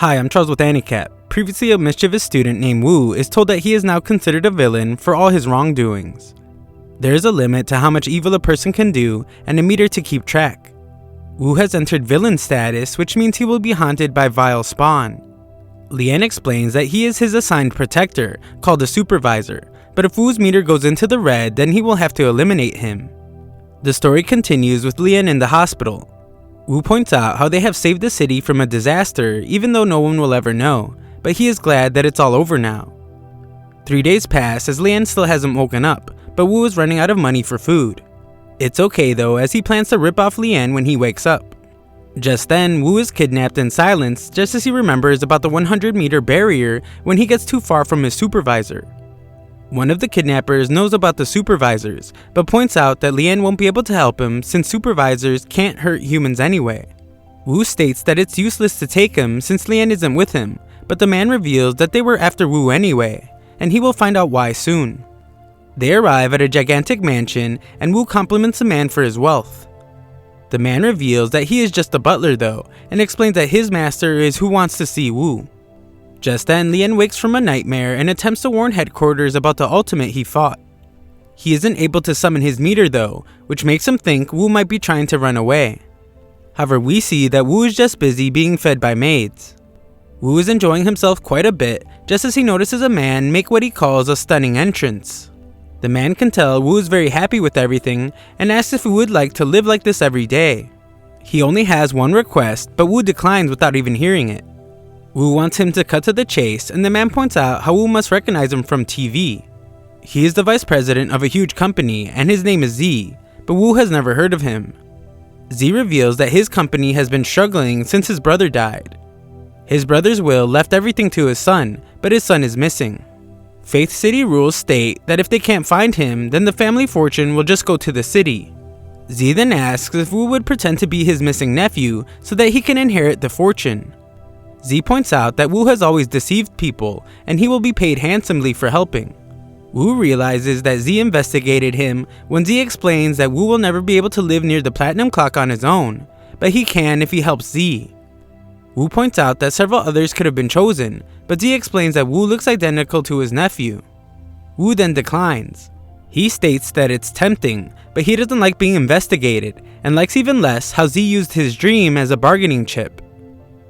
Hi, I'm Charles with AniCap. Previously a mischievous student named Wu is told that he is now considered a villain for all his wrongdoings. There is a limit to how much evil a person can do and a meter to keep track. Wu has entered villain status, which means he will be haunted by vile spawn. Lian explains that he is his assigned protector, called a supervisor, but if Wu's meter goes into the red, then he will have to eliminate him. The story continues with Lian in the hospital. Wu points out how they have saved the city from a disaster even though no one will ever know, but he is glad that it's all over now. 3 days pass as Lian still hasn't woken up, but Wu is running out of money for food. It's okay though, as he plans to rip off Lian when he wakes up. Just then, Wu is kidnapped and silenced just as he remembers about the 100-meter barrier when he gets too far from his supervisor. One of the kidnappers knows about the supervisors, but points out that Lian won't be able to help him since supervisors can't hurt humans anyway. Wu states that it's useless to take him since Lian isn't with him, but the man reveals that they were after Wu anyway, and he will find out why soon. They arrive at a gigantic mansion, and Wu compliments the man for his wealth. The man reveals that he is just a butler though, and explains that his master is who wants to see Wu. Just then, Lian wakes from a nightmare and attempts to warn headquarters about the ultimate he fought. He isn't able to summon his meter though, which makes him think Wu might be trying to run away. However, we see that Wu is just busy being fed by maids. Wu is enjoying himself quite a bit just as he notices a man make what he calls a stunning entrance. The man can tell Wu is very happy with everything and asks if Wu would like to live like this every day. He only has one request, but Wu declines without even hearing it. Wu wants him to cut to the chase, and the man points out how Wu must recognize him from TV. He is the vice president of a huge company, and his name is Z, but Wu has never heard of him. Z reveals that his company has been struggling since his brother died. His brother's will left everything to his son, but his son is missing. Faith City rules state that if they can't find him, then the family fortune will just go to the city. Z then asks if Wu would pretend to be his missing nephew so that he can inherit the fortune. Z points out that Wu has always deceived people, and he will be paid handsomely for helping. Wu realizes that Z investigated him when Z explains that Wu will never be able to live near the platinum clock on his own, but he can if he helps Z. Wu points out that several others could have been chosen, but Z explains that Wu looks identical to his nephew. Wu then declines. He states that it's tempting, but he doesn't like being investigated, and likes even less how Z used his dream as a bargaining chip.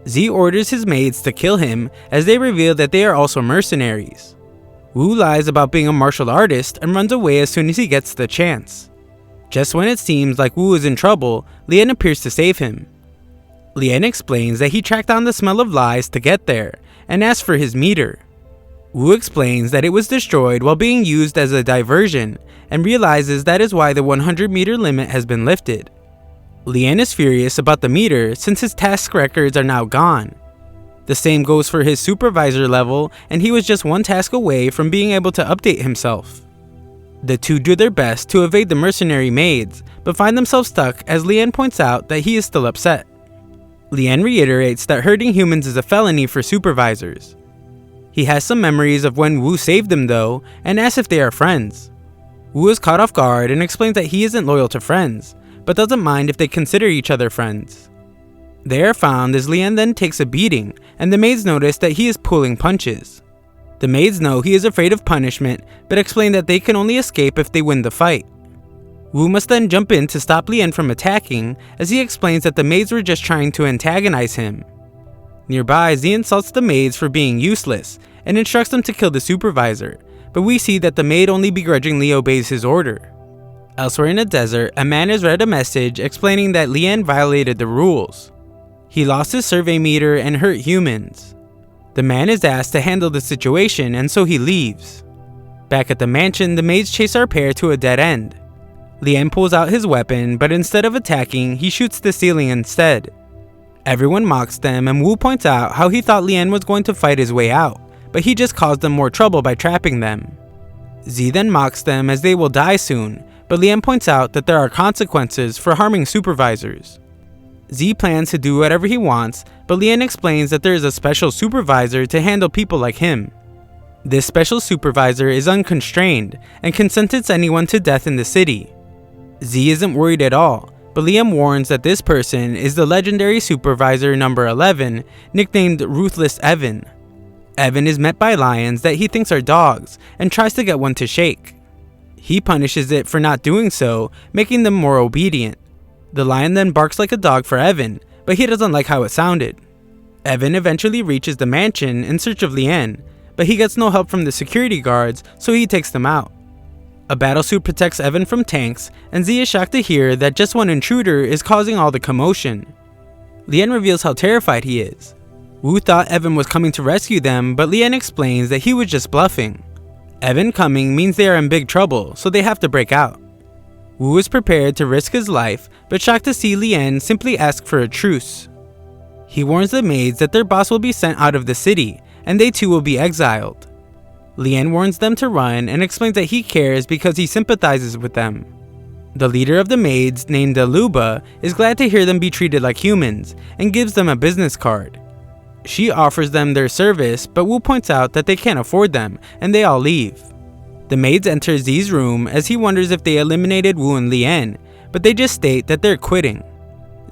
Z orders his maids to kill him as they reveal that they are also mercenaries. Wu lies about being a martial artist and runs away as soon as he gets the chance. Just when it seems like Wu is in trouble, Lian appears to save him. Lian explains that he tracked down the smell of lies to get there, and asks for his meter. Wu explains that it was destroyed while being used as a diversion, and realizes that is why the 100-meter limit has been lifted. Lian is furious about the meter since his task records are now gone. The same goes for his supervisor level, and he was just one task away from being able to update himself. The two do their best to evade the mercenary maids, but find themselves stuck as Lian points out that he is still upset. Lian reiterates that hurting humans is a felony for supervisors. He has some memories of when Wu saved them though, and asks if they are friends. Wu is caught off guard and explains that he isn't loyal to friends, but doesn't mind if they consider each other friends. They are found as Lian then takes a beating, and the maids notice that he is pulling punches. The maids know he is afraid of punishment, but explain that they can only escape if they win the fight. Wu must then jump in to stop Lian from attacking, as he explains that the maids were just trying to antagonize him. Nearby, Z insults the maids for being useless, and instructs them to kill the supervisor, but we see that the maid only begrudgingly obeys his order. Elsewhere in a desert, a man has read a message explaining that Lian violated the rules. He lost his survey meter and hurt humans. The man is asked to handle the situation, and so he leaves. Back at the mansion, the maids chase our pair to a dead end. Lian pulls out his weapon, but instead of attacking, he shoots the ceiling instead. Everyone mocks them, and Wu points out how he thought Lian was going to fight his way out, but he just caused them more trouble by trapping them. Z then mocks them as they will die soon, but Lian points out that there are consequences for harming supervisors. Z plans to do whatever he wants, but Lian explains that there is a special supervisor to handle people like him. This special supervisor is unconstrained and can sentence anyone to death in the city. Z isn't worried at all, but Liam warns that this person is the legendary supervisor number 11, nicknamed Ruthless Evan. Evan is met by lions that he thinks are dogs and tries to get one to shake. He punishes it for not doing so, making them more obedient. The lion then barks like a dog for Evan, but he doesn't like how it sounded. Evan eventually reaches the mansion in search of Lian, but he gets no help from the security guards, so he takes them out. A battlesuit protects Evan from tanks, and Z is shocked to hear that just one intruder is causing all the commotion. Lian reveals how terrified he is. Wu thought Evan was coming to rescue them, but Lian explains that he was just bluffing. Evan coming means they are in big trouble, so they have to break out. Wu is prepared to risk his life, but shocked to see Lian simply ask for a truce. He warns the maids that their boss will be sent out of the city, and they too will be exiled. Lian warns them to run and explains that he cares because he sympathizes with them. The leader of the maids, named Aluba, is glad to hear them be treated like humans, and gives them a business card. She offers them their service, but Wu points out that they can't afford them, and they all leave. The maids enter Z's room as he wonders if they eliminated Wu and Lian, but they just state that they're quitting.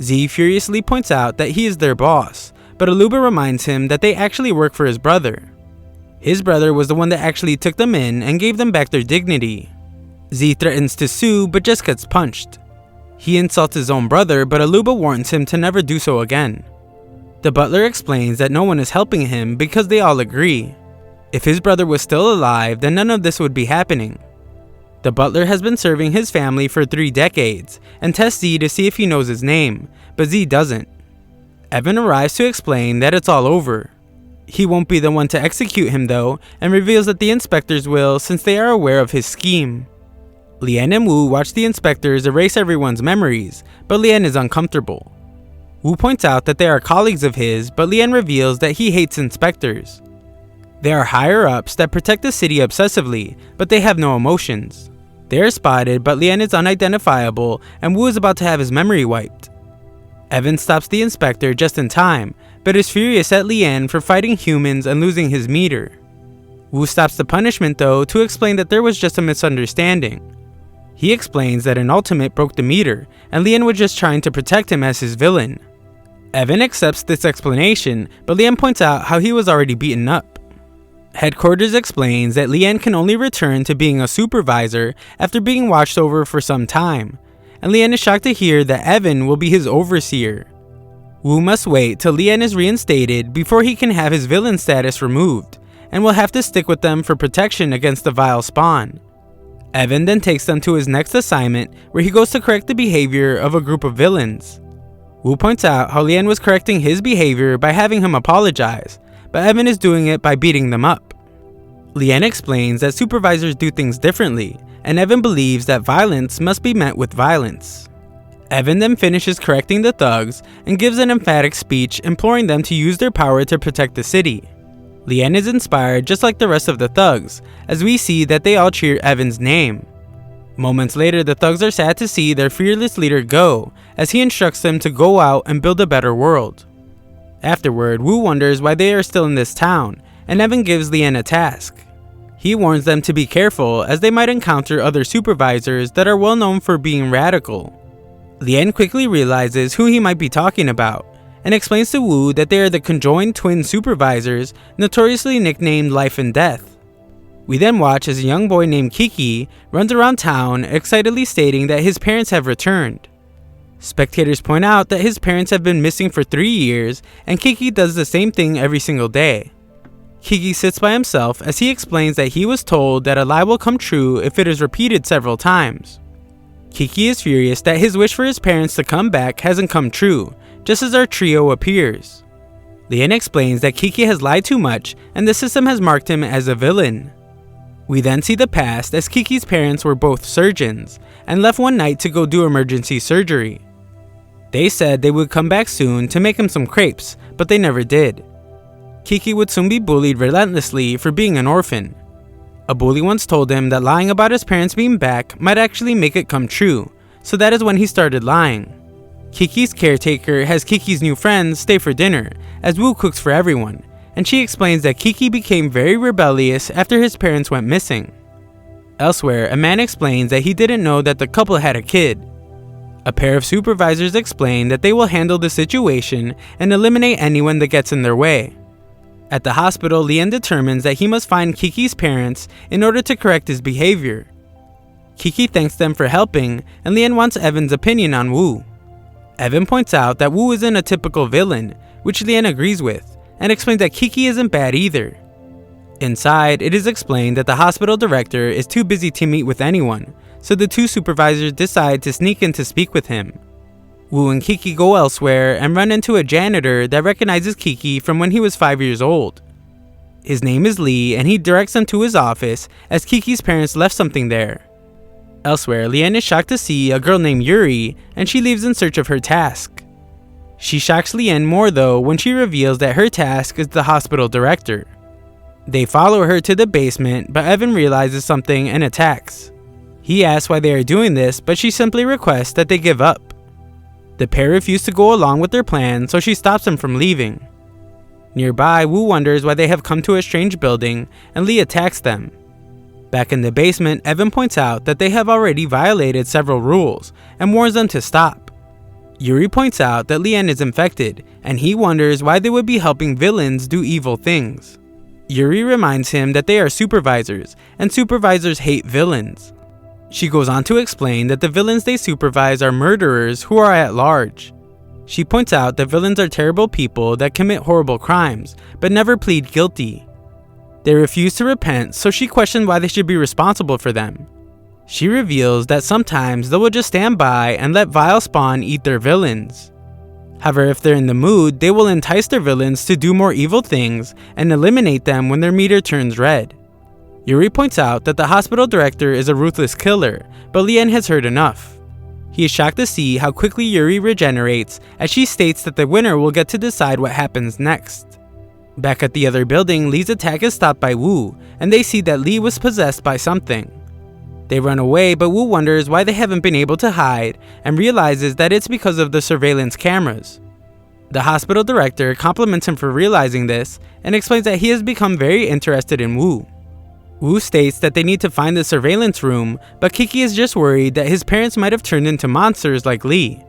Z furiously points out that he is their boss, but Aluba reminds him that they actually work for his brother. His brother was the one that actually took them in and gave them back their dignity. Z threatens to sue but just gets punched. He insults his own brother, but Aluba warns him to never do so again. The butler explains that no one is helping him because they all agree. If his brother was still alive, then none of this would be happening. The butler has been serving his family for 3 decades and tests Z to see if he knows his name, but Z doesn't. Evan arrives to explain that it's all over. He won't be the one to execute him though, and reveals that the inspectors will since they are aware of his scheme. Lian and Wu watch the inspectors erase everyone's memories, but Lian is uncomfortable. Wu points out that they are colleagues of his, but Lian reveals that he hates inspectors. They are higher-ups that protect the city obsessively, but they have no emotions. They are spotted, but Lian is unidentifiable, and Wu is about to have his memory wiped. Evan stops the inspector just in time, but is furious at Lian for fighting humans and losing his meter. Wu stops the punishment though to explain that there was just a misunderstanding. He explains that an ultimate broke the meter, and Lian was just trying to protect him as his villain. Evan accepts this explanation, but Lian points out how he was already beaten up. Headquarters explains that Lian can only return to being a supervisor after being watched over for some time, and Lian is shocked to hear that Evan will be his overseer. Wu must wait till Lian is reinstated before he can have his villain status removed, and will have to stick with them for protection against the vile spawn. Evan then takes them to his next assignment, where he goes to correct the behavior of a group of villains. Wu points out how Lian was correcting his behavior by having him apologize, but Evan is doing it by beating them up. Lian explains that supervisors do things differently, and Evan believes that violence must be met with violence. Evan then finishes correcting the thugs and gives an emphatic speech imploring them to use their power to protect the city. Lian is inspired just like the rest of the thugs, as we see that they all cheer Evan's name. Moments later, the thugs are sad to see their fearless leader go, as he instructs them to go out and build a better world. Afterward, Wu wonders why they are still in this town, and Evan gives Lian a task. He warns them to be careful as they might encounter other supervisors that are well known for being radical. Lian quickly realizes who he might be talking about, and explains to Wu that they are the conjoined twin supervisors notoriously nicknamed Life and Death. We then watch as a young boy named Kiki runs around town excitedly stating that his parents have returned. Spectators point out that his parents have been missing for 3 years, and Kiki does the same thing every single day. Kiki sits by himself as he explains that he was told that a lie will come true if it is repeated several times. Kiki is furious that his wish for his parents to come back hasn't come true, just as our trio appears. Lian explains that Kiki has lied too much and the system has marked him as a villain. We then see the past as Kiki's parents were both surgeons and left one night to go do emergency surgery. They said they would come back soon to make him some crepes, but they never did. Kiki would soon be bullied relentlessly for being an orphan. A bully once told him that lying about his parents being back might actually make it come true, so that is when he started lying. Kiki's caretaker has Kiki's new friends stay for dinner, as Wu cooks for everyone, and she explains that Kiki became very rebellious after his parents went missing. Elsewhere, a man explains that he didn't know that the couple had a kid. A pair of supervisors explain that they will handle the situation and eliminate anyone that gets in their way. At the hospital, Lian determines that he must find Kiki's parents in order to correct his behavior. Kiki thanks them for helping, and Lian wants Evan's opinion on Wu. Evan points out that Wu isn't a typical villain, which Lian agrees with, and explains that Kiki isn't bad either. Inside, it is explained that the hospital director is too busy to meet with anyone, so the two supervisors decide to sneak in to speak with him. Wu and Kiki go elsewhere and run into a janitor that recognizes Kiki from when he was 5 years old. His name is Lee, and he directs them to his office as Kiki's parents left something there. Elsewhere, Lian is shocked to see a girl named Yuri, and she leaves in search of her task. She shocks Lian more though when she reveals that her task is the hospital director. They follow her to the basement, but Evan realizes something and attacks. He asks why they are doing this, but she simply requests that they give up. The pair refuse to go along with their plan, so she stops them from leaving. Nearby, Wu wonders why they have come to a strange building, and Lee attacks them. Back in the basement, Evan points out that they have already violated several rules, and warns them to stop. Yuri points out that Lian is infected, and he wonders why they would be helping villains do evil things. Yuri reminds him that they are supervisors, and supervisors hate villains. She goes on to explain that the villains they supervise are murderers who are at large. She points out that villains are terrible people that commit horrible crimes, but never plead guilty. They refuse to repent, so she questions why they should be responsible for them. She reveals that sometimes they will just stand by and let vile spawn eat their villains. However, if they're in the mood, they will entice their villains to do more evil things and eliminate them when their meter turns red. Yuri points out that the hospital director is a ruthless killer, but Lian has heard enough. He is shocked to see how quickly Yuri regenerates, as she states that the winner will get to decide what happens next. Back at the other building, Lee's attack is stopped by Wu, and they see that Lee was possessed by something. They run away, but Wu wonders why they haven't been able to hide, and realizes that it's because of the surveillance cameras. The hospital director compliments him for realizing this, and explains that he has become very interested in Wu. Wu states that they need to find the surveillance room, but Kiki is just worried that his parents might have turned into monsters like Lee.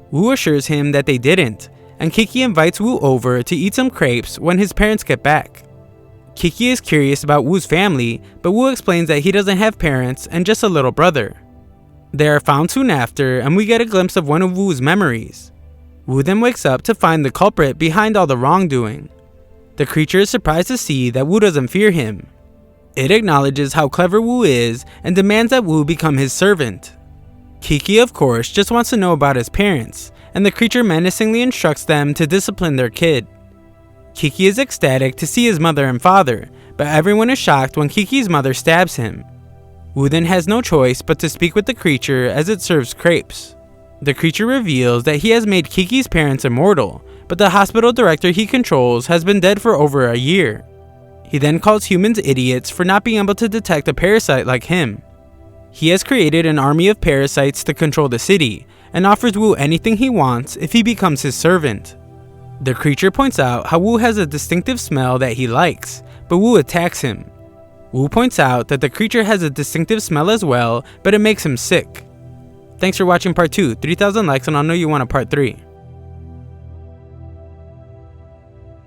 Wu assures him that they didn't, and Kiki invites Wu over to eat some crepes when his parents get back. Kiki is curious about Wu's family, but Wu explains that he doesn't have parents and just a little brother. They are found soon after, and we get a glimpse of one of Wu's memories. Wu then wakes up to find the culprit behind all the wrongdoing. The creature is surprised to see that Wu doesn't fear him. It acknowledges how clever Wu is and demands that Wu become his servant. Kiki, of course, just wants to know about his parents, and the creature menacingly instructs them to discipline their kid. Kiki is ecstatic to see his mother and father, but everyone is shocked when Kiki's mother stabs him. Wu then has no choice but to speak with the creature as it serves crepes. The creature reveals that he has made Kiki's parents immortal, but the hospital director he controls has been dead for over a year. He then calls humans idiots for not being able to detect a parasite like him. He has created an army of parasites to control the city, and offers Wu anything he wants if he becomes his servant. The creature points out how Wu has a distinctive smell that he likes, but Wu attacks him. Wu points out that the creature has a distinctive smell as well, but it makes him sick. Thanks for watching part 2, 3,000 likes and I'll know you want a part 3.